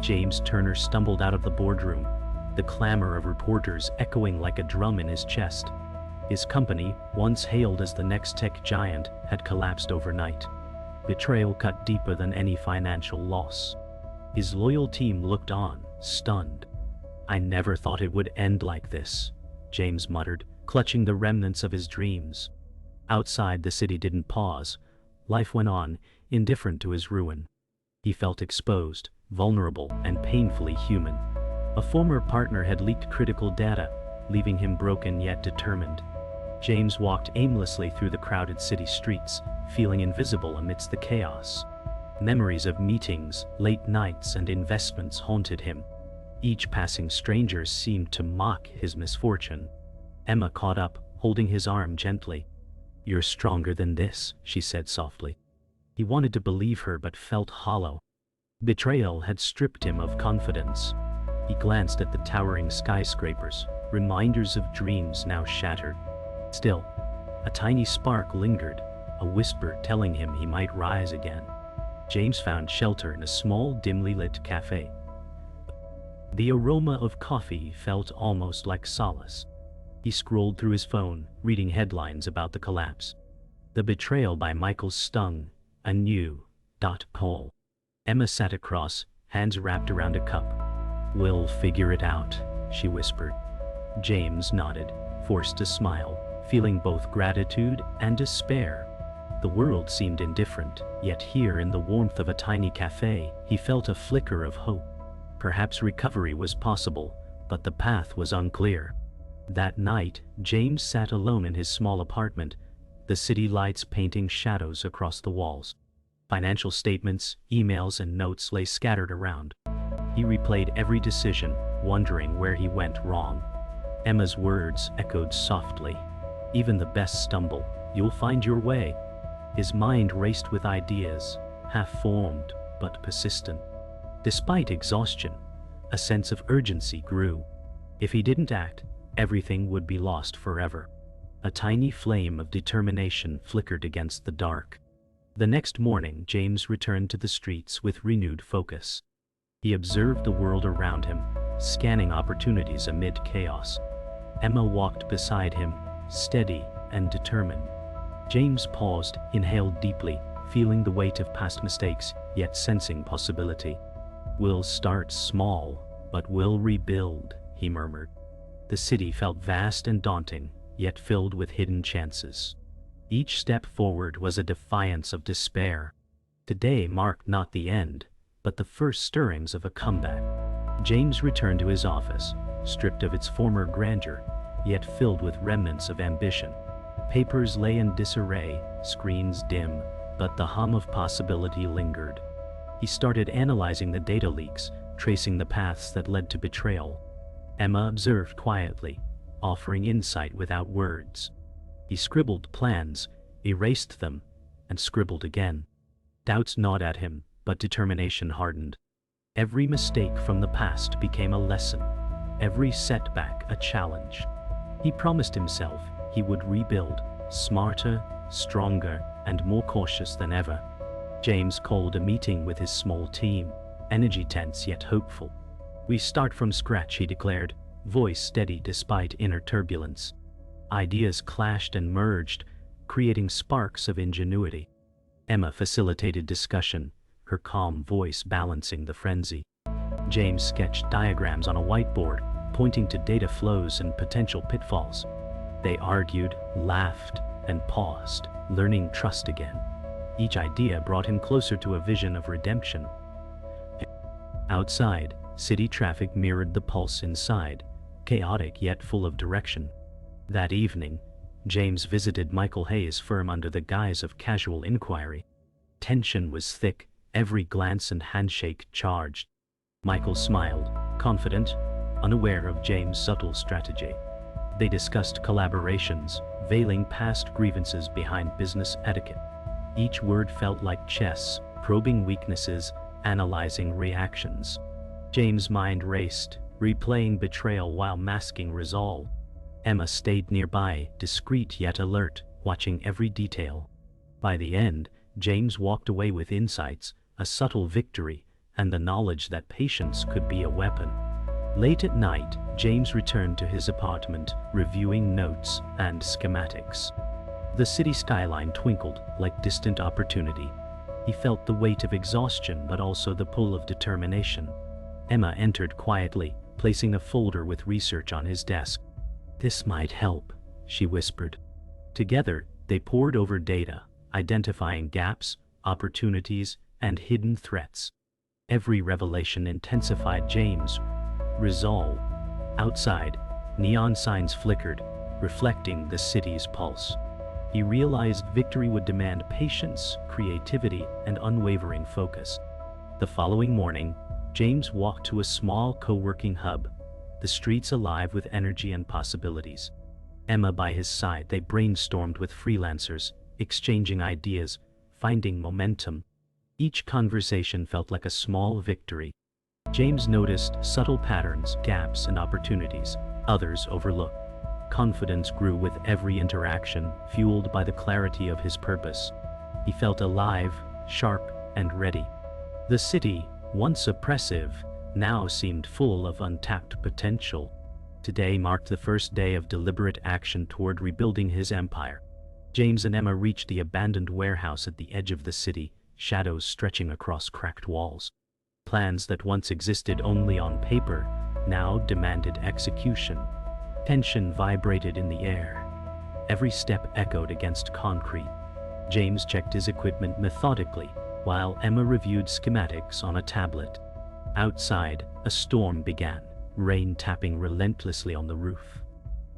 James Turner stumbled out of the boardroom, the clamor of reporters echoing like a drum in his chest. His company, once hailed as the next tech giant, had collapsed overnight. Betrayal cut deeper than any financial loss. His loyal team looked on, stunned. "I never thought it would end like this," James muttered, clutching the remnants of his dreams. Outside, the city didn't pause. Life went on, indifferent to his ruin. He felt exposed, vulnerable, and painfully human. A former partner had leaked critical data, leaving him broken yet determined. James walked aimlessly through the crowded city streets, feeling invisible amidst the chaos. Memories of meetings, late nights, and investments haunted him. Each passing stranger seemed to mock his misfortune. Emma caught up, holding his arm gently. "You're stronger than this," she said softly. He wanted to believe her but felt hollow. Betrayal had stripped him of confidence. He glanced at the towering skyscrapers, reminders of dreams now shattered. Still, a tiny spark lingered, a whisper telling him he might rise again. James found shelter in a small, dimly lit cafe. The aroma of coffee felt almost like solace. He scrolled through his phone, reading headlines about the collapse. The Betrayal by Michael Stung, a new poll. Emma sat across, hands wrapped around a cup. "We'll figure it out," she whispered. James nodded, forced to smile, feeling both gratitude and despair. The world seemed indifferent, yet here in the warmth of a tiny cafe, he felt a flicker of hope. Perhaps recovery was possible, but the path was unclear. That night, James sat alone in his small apartment, the city lights painting shadows across the walls. Financial statements, emails, and notes lay scattered around. He replayed every decision, wondering where he went wrong. Emma's words echoed softly. "Even the best stumble. You'll find your way." His mind raced with ideas, half-formed but persistent. Despite exhaustion, a sense of urgency grew. If he didn't act, everything would be lost forever. A tiny flame of determination flickered against the dark. The next morning, James returned to the streets with renewed focus. He observed the world around him, scanning opportunities amid chaos. Emma walked beside him, steady and determined. James paused, inhaled deeply, feeling the weight of past mistakes, yet sensing possibility. "We'll start small, but we'll rebuild," he murmured. The city felt vast and daunting, yet filled with hidden chances. Each step forward was a defiance of despair. Today marked not the end, but the first stirrings of a comeback. James returned to his office, stripped of its former grandeur, yet filled with remnants of ambition. Papers lay in disarray, screens dim, but the hum of possibility lingered. He started analyzing the data leaks, tracing the paths that led to betrayal. Emma observed quietly, offering insight without words. He scribbled plans, erased them, and scribbled again. Doubts gnawed at him, but determination hardened. Every mistake from the past became a lesson, every setback a challenge. He promised himself he would rebuild, smarter, stronger, and more cautious than ever. James called a meeting with his small team, energy tense yet hopeful. "We start from scratch," he declared, voice steady despite inner turbulence. Ideas clashed and merged, creating sparks of ingenuity. Emma facilitated discussion, her calm voice balancing the frenzy. James sketched diagrams on a whiteboard, pointing to data flows and potential pitfalls. They argued, laughed, and paused, learning trust again. Each idea brought him closer to a vision of redemption. Outside, city traffic mirrored the pulse inside, chaotic yet full of direction. That evening, James visited Michael Hayes' firm under the guise of casual inquiry. Tension was thick, every glance and handshake charged. Michael smiled, confident, unaware of James' subtle strategy. They discussed collaborations, veiling past grievances behind business etiquette. Each word felt like chess, probing weaknesses, analyzing reactions. James' mind raced, replaying betrayal while masking resolve. Emma stayed nearby, discreet yet alert, watching every detail. By the end, James walked away with insights, a subtle victory, and the knowledge that patience could be a weapon. Late at night, James returned to his apartment, reviewing notes and schematics. The city skyline twinkled like distant opportunity. He felt the weight of exhaustion but also the pull of determination. Emma entered quietly, placing a folder with research on his desk. "This might help," she whispered. Together, they pored over data, identifying gaps, opportunities, and hidden threats. Every revelation intensified James' resolve. Outside, neon signs flickered, reflecting the city's pulse. He realized victory would demand patience, creativity, and unwavering focus. The following morning, James walked to a small co-working hub, the streets alive with energy and possibilities. Emma by his side, they brainstormed with freelancers, exchanging ideas, finding momentum. Each conversation felt like a small victory. James noticed subtle patterns, gaps, and opportunities others overlooked. Confidence grew with every interaction, fueled by the clarity of his purpose. He felt alive, sharp, and ready. The city, once oppressive, now seemed full of untapped potential. Today marked the first day of deliberate action toward rebuilding his empire. James and Emma reached the abandoned warehouse at the edge of the city, shadows stretching across cracked walls. Plans that once existed only on paper now demanded execution. Tension vibrated in the air. Every step echoed against concrete. James checked his equipment methodically, while Emma reviewed schematics on a tablet. Outside, a storm began, rain tapping relentlessly on the roof.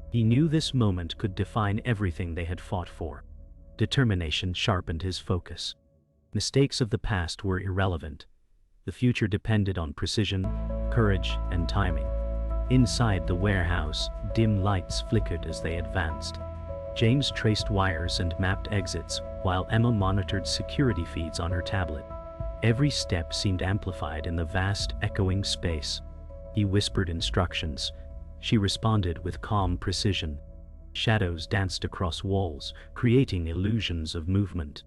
He knew this moment could define everything they had fought for. Determination sharpened his focus. Mistakes of the past were irrelevant. The future depended on precision, courage, and timing. Inside the warehouse, dim lights flickered as they advanced. James traced wires and mapped exits, while Emma monitored security feeds on her tablet. Every step seemed amplified in the vast, echoing space. He whispered instructions. She responded with calm precision. Shadows danced across walls, creating illusions of movement.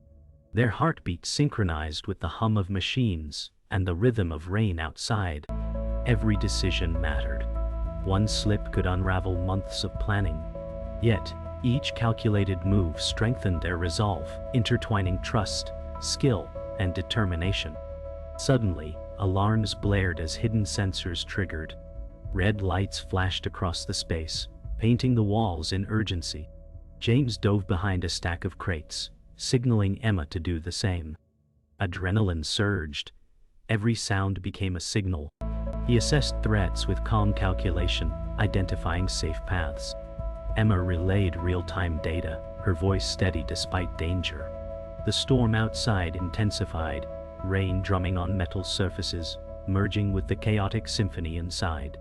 Their heartbeats synchronized with the hum of machines and the rhythm of rain outside. Every decision mattered. One slip could unravel months of planning. Yet, each calculated move strengthened their resolve, intertwining trust, skill, and determination. Suddenly, alarms blared as hidden sensors triggered. Red lights flashed across the space, painting the walls in urgency. James dove behind a stack of crates, signaling Emma to do the same. Adrenaline surged. Every sound became a signal. He assessed threats with calm calculation, identifying safe paths. Emma relayed real-time data, her voice steady despite danger. The storm outside intensified, rain drumming on metal surfaces, merging with the chaotic symphony inside.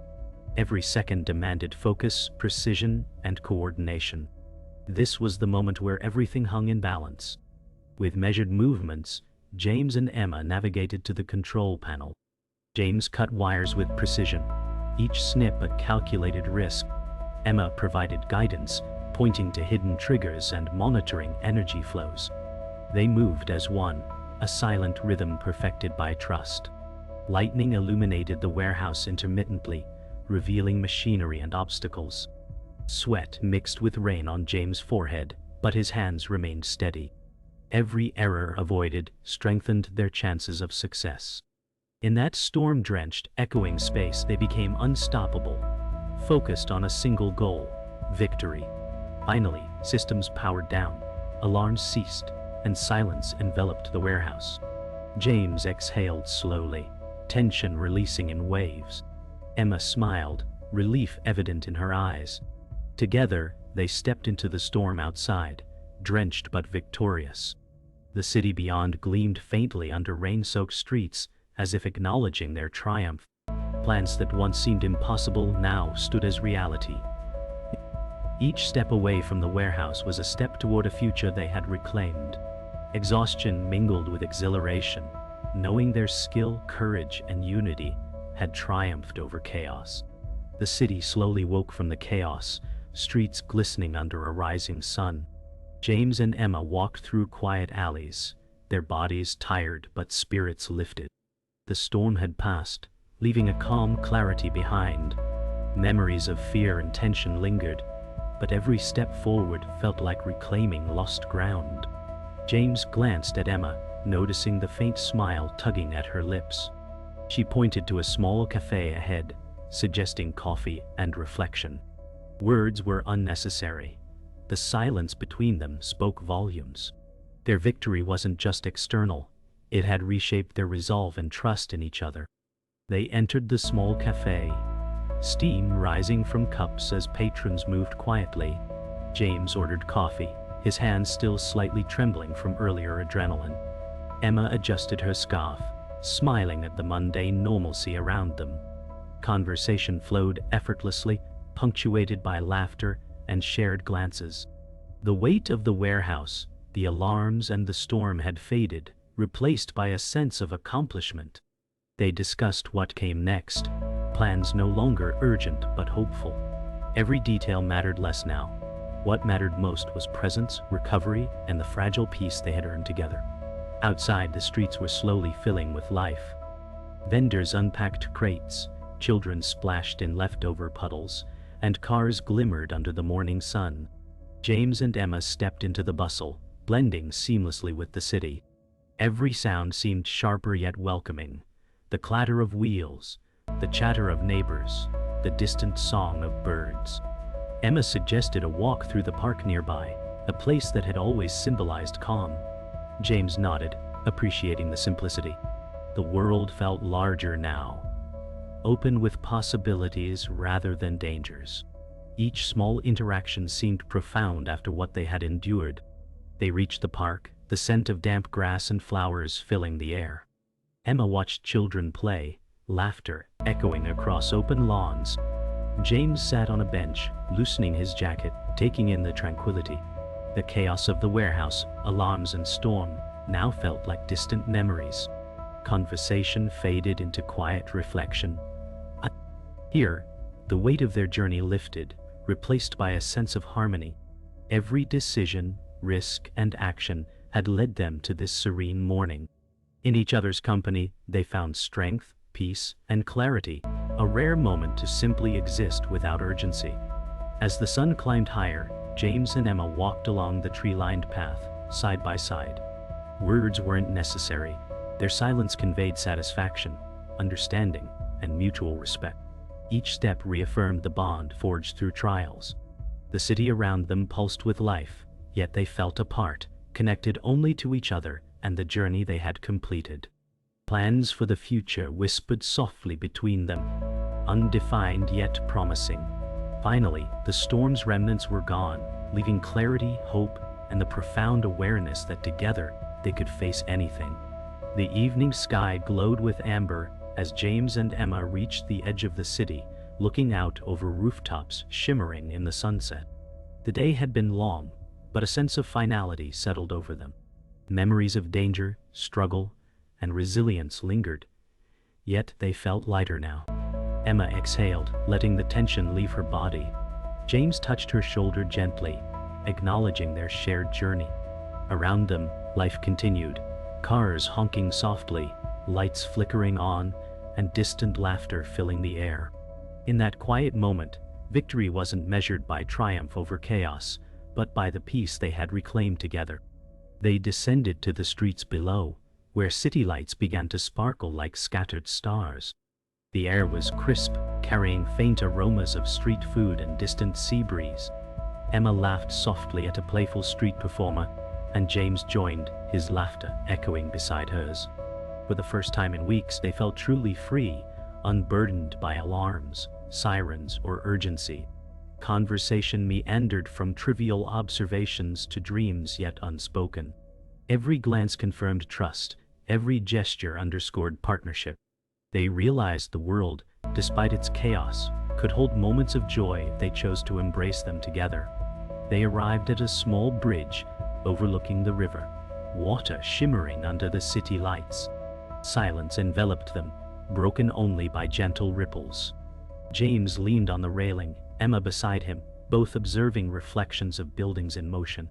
Every second demanded focus, precision, and coordination. This was the moment where everything hung in balance. With measured movements, James and Emma navigated to the control panel. James cut wires with precision, each snip a calculated risk. Emma provided guidance, pointing to hidden triggers and monitoring energy flows. They moved as one, a silent rhythm perfected by trust. Lightning illuminated the warehouse intermittently, revealing machinery and obstacles. Sweat mixed with rain on James' forehead, but his hands remained steady. Every error avoided strengthened their chances of success. In that storm-drenched, echoing space, they became unstoppable, focused on a single goal: victory. Finally, systems powered down, alarms ceased, and silence enveloped the warehouse. James exhaled slowly, tension releasing in waves. Emma smiled, relief evident in her eyes. Together, they stepped into the storm outside, drenched but victorious. The city beyond gleamed faintly under rain-soaked streets, as if acknowledging their triumph. Plans that once seemed impossible now stood as reality. Each step away from the warehouse was a step toward a future they had reclaimed. Exhaustion mingled with exhilaration, knowing their skill, courage, and unity had triumphed over chaos. The city slowly woke from the chaos, streets glistening under a rising sun. James and Emma walked through quiet alleys, their bodies tired but spirits lifted. The storm had passed, leaving a calm clarity behind. Memories of fear and tension lingered, but every step forward felt like reclaiming lost ground. James glanced at Emma, noticing the faint smile tugging at her lips. She pointed to a small cafe ahead, suggesting coffee and reflection. Words were unnecessary. The silence between them spoke volumes. Their victory wasn't just external, it had reshaped their resolve and trust in each other. They entered the small cafe, steam rising from cups as patrons moved quietly. James ordered coffee, his hands still slightly trembling from earlier adrenaline. Emma adjusted her scarf, smiling at the mundane normalcy around them. Conversation flowed effortlessly, punctuated by laughter and shared glances. The weight of the warehouse, the alarms and the storm had faded, replaced by a sense of accomplishment. They discussed what came next, plans no longer urgent but hopeful. Every detail mattered less now. What mattered most was presence, recovery, and the fragile peace they had earned together. Outside, the streets were slowly filling with life. Vendors unpacked crates, children splashed in leftover puddles, and cars glimmered under the morning sun. James and Emma stepped into the bustle, blending seamlessly with the city. Every sound seemed sharper yet welcoming. The clatter of wheels, the chatter of neighbors, the distant song of birds. Emma suggested a walk through the park nearby, a place that had always symbolized calm. James nodded, appreciating the simplicity. The world felt larger now, open with possibilities rather than dangers. Each small interaction seemed profound after what they had endured. They reached the park, the scent of damp grass and flowers filling the air. Emma watched children play, laughter echoing across open lawns. James sat on a bench, loosening his jacket, taking in the tranquility. The chaos of the warehouse, alarms and storm, now felt like distant memories. Conversation faded into quiet reflection. Here, the weight of their journey lifted, replaced by a sense of harmony. Every decision, risk, and action had led them to this serene morning. In each other's company, they found strength, peace, and clarity, a rare moment to simply exist without urgency. As the sun climbed higher, James and Emma walked along the tree-lined path, side by side. Words weren't necessary. Their silence conveyed satisfaction, understanding, and mutual respect. Each step reaffirmed the bond forged through trials. The city around them pulsed with life, yet they felt apart, connected only to each other and the journey they had completed. Plans for the future whispered softly between them, undefined yet promising. Finally, the storm's remnants were gone, leaving clarity, hope, and the profound awareness that together they could face anything. The evening sky glowed with amber as James and Emma reached the edge of the city, looking out over rooftops shimmering in the sunset. The day had been long, but a sense of finality settled over them. Memories of danger, struggle, and resilience lingered, yet they felt lighter now. Emma exhaled, letting the tension leave her body. James touched her shoulder gently, acknowledging their shared journey. Around them, life continued, cars honking softly, lights flickering on, and distant laughter filling the air. In that quiet moment, victory wasn't measured by triumph over chaos, but by the peace they had reclaimed together. They descended to the streets below, where city lights began to sparkle like scattered stars. The air was crisp, carrying faint aromas of street food and distant sea breeze. Emma laughed softly at a playful street performer, and James joined, his laughter echoing beside hers. For the first time in weeks, they felt truly free, unburdened by alarms, sirens, or urgency. Conversation meandered from trivial observations to dreams yet unspoken. Every glance confirmed trust, every gesture underscored partnership. They realized the world, despite its chaos, could hold moments of joy if they chose to embrace them together. They arrived at a small bridge overlooking the river, water shimmering under the city lights. Silence enveloped them, broken only by gentle ripples. James leaned on the railing, Emma beside him, both observing reflections of buildings in motion.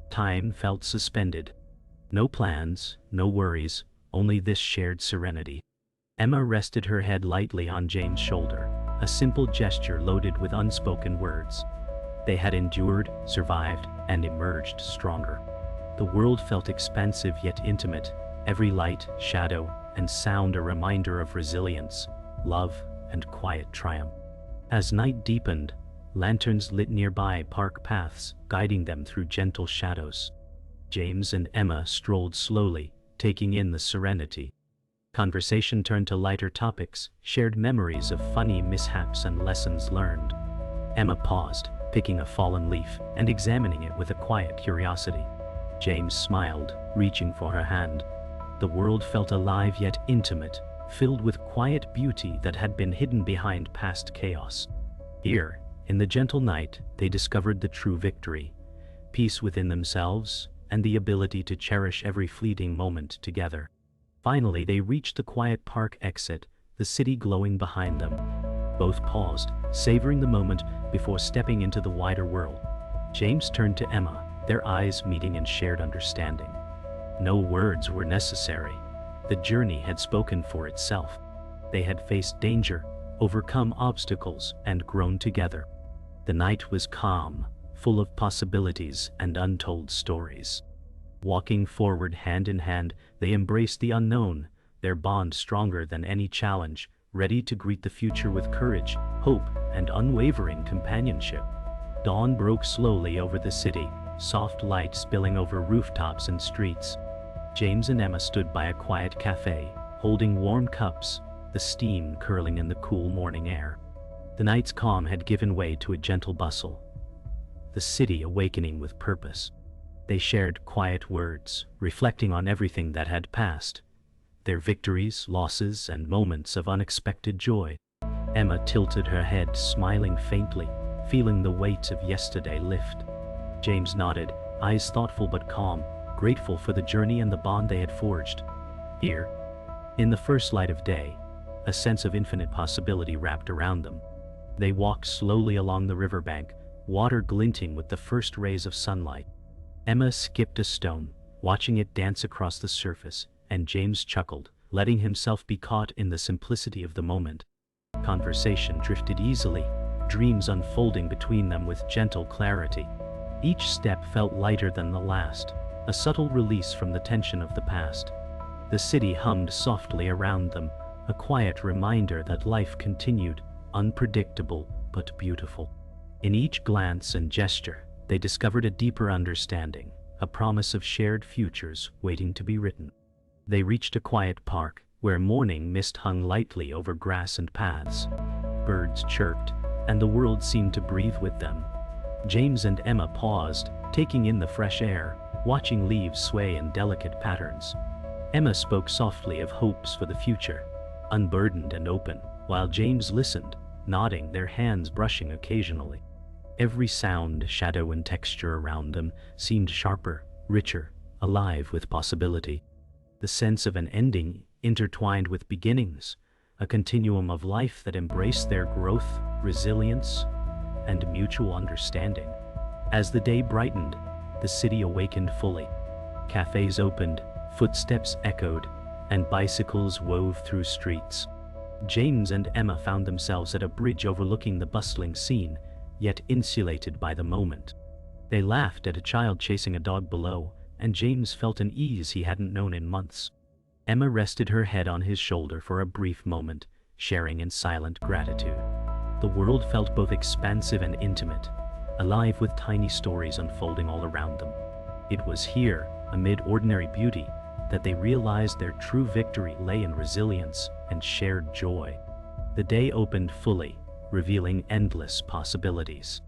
Time felt suspended. No plans, no worries, only this shared serenity. Emma rested her head lightly on James' shoulder, a simple gesture loaded with unspoken words. They had endured, survived, and emerged stronger. The world felt expansive yet intimate, every light, shadow, and sound a reminder of resilience, love, and quiet triumph. As night deepened, lanterns lit nearby park paths, guiding them through gentle shadows. James and Emma strolled slowly, taking in the serenity. Conversation turned to lighter topics, shared memories of funny mishaps and lessons learned. Emma paused, picking a fallen leaf and examining it with a quiet curiosity. James smiled, reaching for her hand. The world felt alive yet intimate, filled with quiet beauty that had been hidden behind past chaos. Here, in the gentle night, they discovered the true victory, peace within themselves, and the ability to cherish every fleeting moment together. Finally, they reached the quiet park exit, the city glowing behind them. Both paused, savoring the moment before stepping into the wider world. James turned to Emma, their eyes meeting in shared understanding. No words were necessary. The journey had spoken for itself. They had faced danger, overcome obstacles, and grown together. The night was calm, full of possibilities and untold stories. Walking forward hand in hand, they embraced the unknown, their bond stronger than any challenge, ready to greet the future with courage, hope, and unwavering companionship. Dawn broke slowly over the city, soft light spilling over rooftops and streets. James and Emma stood by a quiet cafe, holding warm cups, the steam curling in the cool morning air. The night's calm had given way to a gentle bustle, the city awakening with purpose. They shared quiet words, reflecting on everything that had passed, their victories, losses, and moments of unexpected joy. Emma tilted her head, smiling faintly, feeling the weight of yesterday lift. James nodded, eyes thoughtful but calm, grateful for the journey and the bond they had forged. Here, in the first light of day, a sense of infinite possibility wrapped around them. They walked slowly along the riverbank, water glinting with the first rays of sunlight. Emma skipped a stone, watching it dance across the surface, and James chuckled, letting himself be caught in the simplicity of the moment. Conversation drifted easily, dreams unfolding between them with gentle clarity. Each step felt lighter than the last, a subtle release from the tension of the past. The city hummed softly around them, a quiet reminder that life continued, unpredictable but beautiful. In each glance and gesture, they discovered a deeper understanding, a promise of shared futures waiting to be written. They reached a quiet park, where morning mist hung lightly over grass and paths. Birds chirped, and the world seemed to breathe with them. James and Emma paused, taking in the fresh air, watching leaves sway in delicate patterns. Emma spoke softly of hopes for the future, unburdened and open, while James listened, nodding, their hands brushing occasionally. Every sound, shadow, and texture around them seemed sharper, richer, alive with possibility. The sense of an ending intertwined with beginnings, a continuum of life that embraced their growth, resilience, and mutual understanding. As the day brightened, the city awakened fully. Cafes opened, footsteps echoed, and bicycles wove through streets. James and Emma found themselves at a bridge overlooking the bustling scene, yet insulated by the moment. They laughed at a child chasing a dog below, and James felt an ease he hadn't known in months. Emma rested her head on his shoulder for a brief moment, sharing in silent gratitude. The world felt both expansive and intimate, alive with tiny stories unfolding all around them. It was here, amid ordinary beauty, that they realized their true victory lay in resilience and shared joy. The day opened fully, revealing endless possibilities.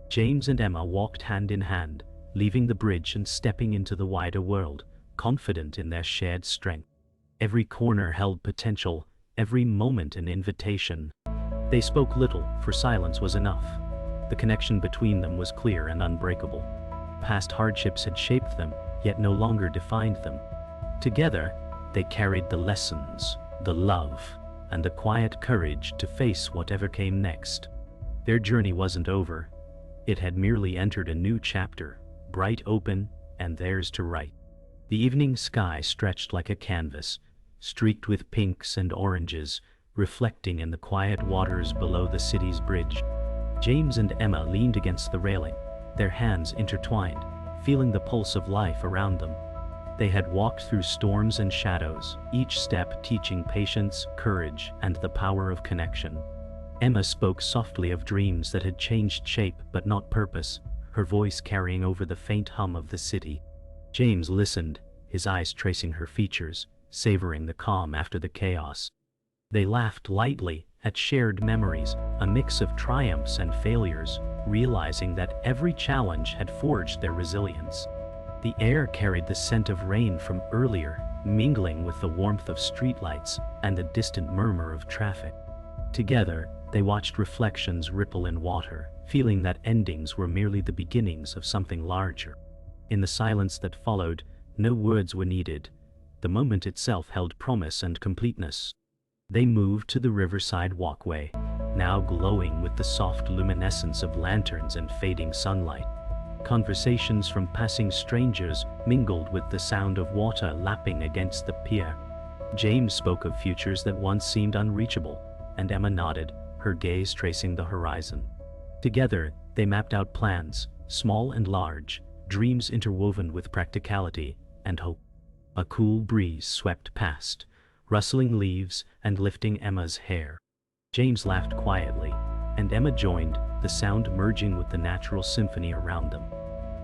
James and Emma walked hand in hand, leaving the bridge and stepping into the wider world, confident in their shared strength. Every corner held potential, every moment an invitation. They spoke little, for silence was enough. The connection between them was clear and unbreakable. Past hardships had shaped them, yet no longer defined them. Together, they carried the lessons, the love, and the quiet courage to face whatever came next. Their journey wasn't over. It had merely entered a new chapter, bright open, and theirs to write. The evening sky stretched like a canvas, streaked with pinks and oranges, reflecting in the quiet waters below the city's bridge. James and Emma leaned against the railing, their hands intertwined, feeling the pulse of life around them. They had walked through storms and shadows, each step teaching patience, courage, and the power of connection. Emma spoke softly of dreams that had changed shape but not purpose, her voice carrying over the faint hum of the city. James listened, his eyes tracing her features, savoring the calm after the chaos. They laughed lightly at shared memories, a mix of triumphs and failures, realizing that every challenge had forged their resilience. The air carried the scent of rain from earlier, mingling with the warmth of streetlights and the distant murmur of traffic. Together, they watched reflections ripple in water, feeling that endings were merely the beginnings of something larger. In the silence that followed, no words were needed. The moment itself held promise and completeness. They moved to the riverside walkway, now glowing with the soft luminescence of lanterns and fading sunlight. Conversations from passing strangers mingled with the sound of water lapping against the pier. James spoke of futures that once seemed unreachable, and Emma nodded, her gaze tracing the horizon. Together, they mapped out plans, small and large, dreams interwoven with practicality and hope. A cool breeze swept past, rustling leaves and lifting Emma's hair. James laughed quietly, and Emma joined, the sound merging with the natural symphony around them.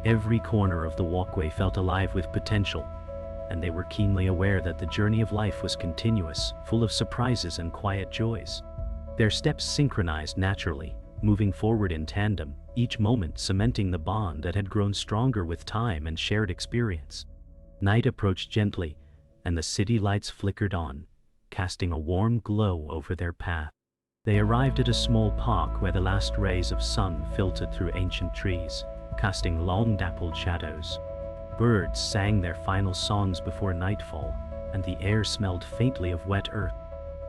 Every corner of the walkway felt alive with potential, and they were keenly aware that the journey of life was continuous, full of surprises and quiet joys. Their steps synchronized naturally, moving forward in tandem, each moment cementing the bond that had grown stronger with time and shared experience. Night approached gently, and the city lights flickered on, casting a warm glow over their path. They arrived at a small park where the last rays of sun filtered through ancient trees, casting long dappled shadows. Birds sang their final songs before nightfall, and the air smelled faintly of wet earth.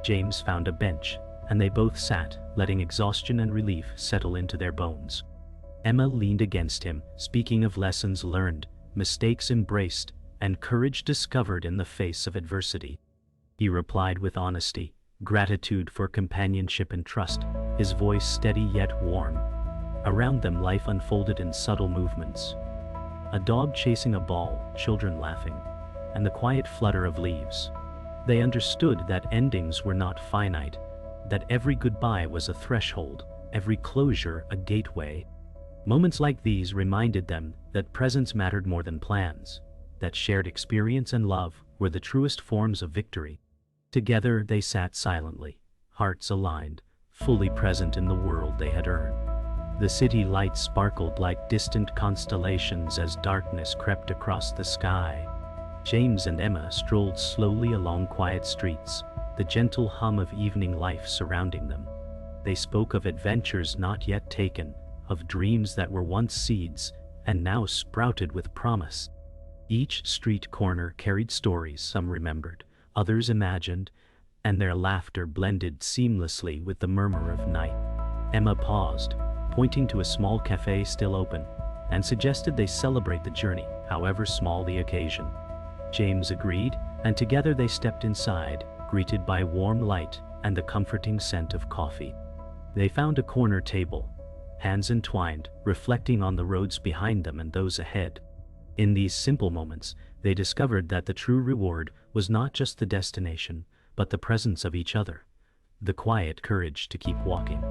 James found a bench, and they both sat, letting exhaustion and relief settle into their bones. Emma leaned against him, speaking of lessons learned, mistakes embraced, and courage discovered in the face of adversity. He replied with honesty, gratitude for companionship and trust, his voice steady yet warm. Around them life unfolded in subtle movements. A dog chasing a ball, children laughing, and the quiet flutter of leaves. They understood that endings were not finite, that every goodbye was a threshold, every closure a gateway. Moments like these reminded them that presence mattered more than plans, that shared experience and love were the truest forms of victory. Together they sat silently, hearts aligned, fully present in the world they had earned. The city lights sparkled like distant constellations as darkness crept across the sky. James and Emma strolled slowly along quiet streets, the gentle hum of evening life surrounding them. They spoke of adventures not yet taken, of dreams that were once seeds and now sprouted with promise. Each street corner carried stories some remembered, others imagined, and their laughter blended seamlessly with the murmur of night. Emma paused, pointing to a small cafe still open, and suggested they celebrate the journey, however small the occasion. James agreed, and together they stepped inside, greeted by warm light and the comforting scent of coffee. They found a corner table, hands entwined, reflecting on the roads behind them and those ahead. In these simple moments, they discovered that the true reward was not just the destination, but the presence of each other, the quiet courage to keep walking.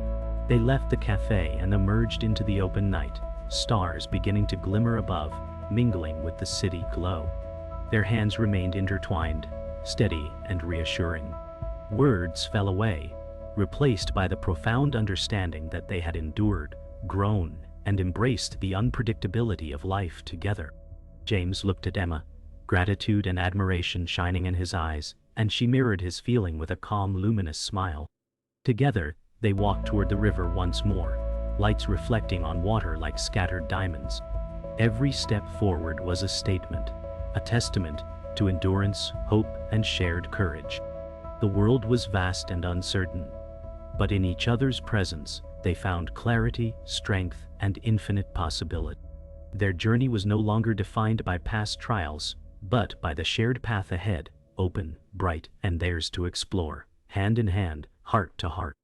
They left the cafe and emerged into the open night, stars beginning to glimmer above, mingling with the city glow. Their hands remained intertwined, steady and reassuring. Words fell away, replaced by the profound understanding that they had endured, grown, and embraced the unpredictability of life together. James looked at Emma, gratitude and admiration shining in his eyes, and she mirrored his feeling with a calm, luminous smile. Together, they walked toward the river once more, lights reflecting on water like scattered diamonds. Every step forward was a statement, a testament to endurance, hope, and shared courage. The world was vast and uncertain, but in each other's presence, they found clarity, strength, and infinite possibility. Their journey was no longer defined by past trials, but by the shared path ahead, open, bright, and theirs to explore, hand in hand, heart to heart.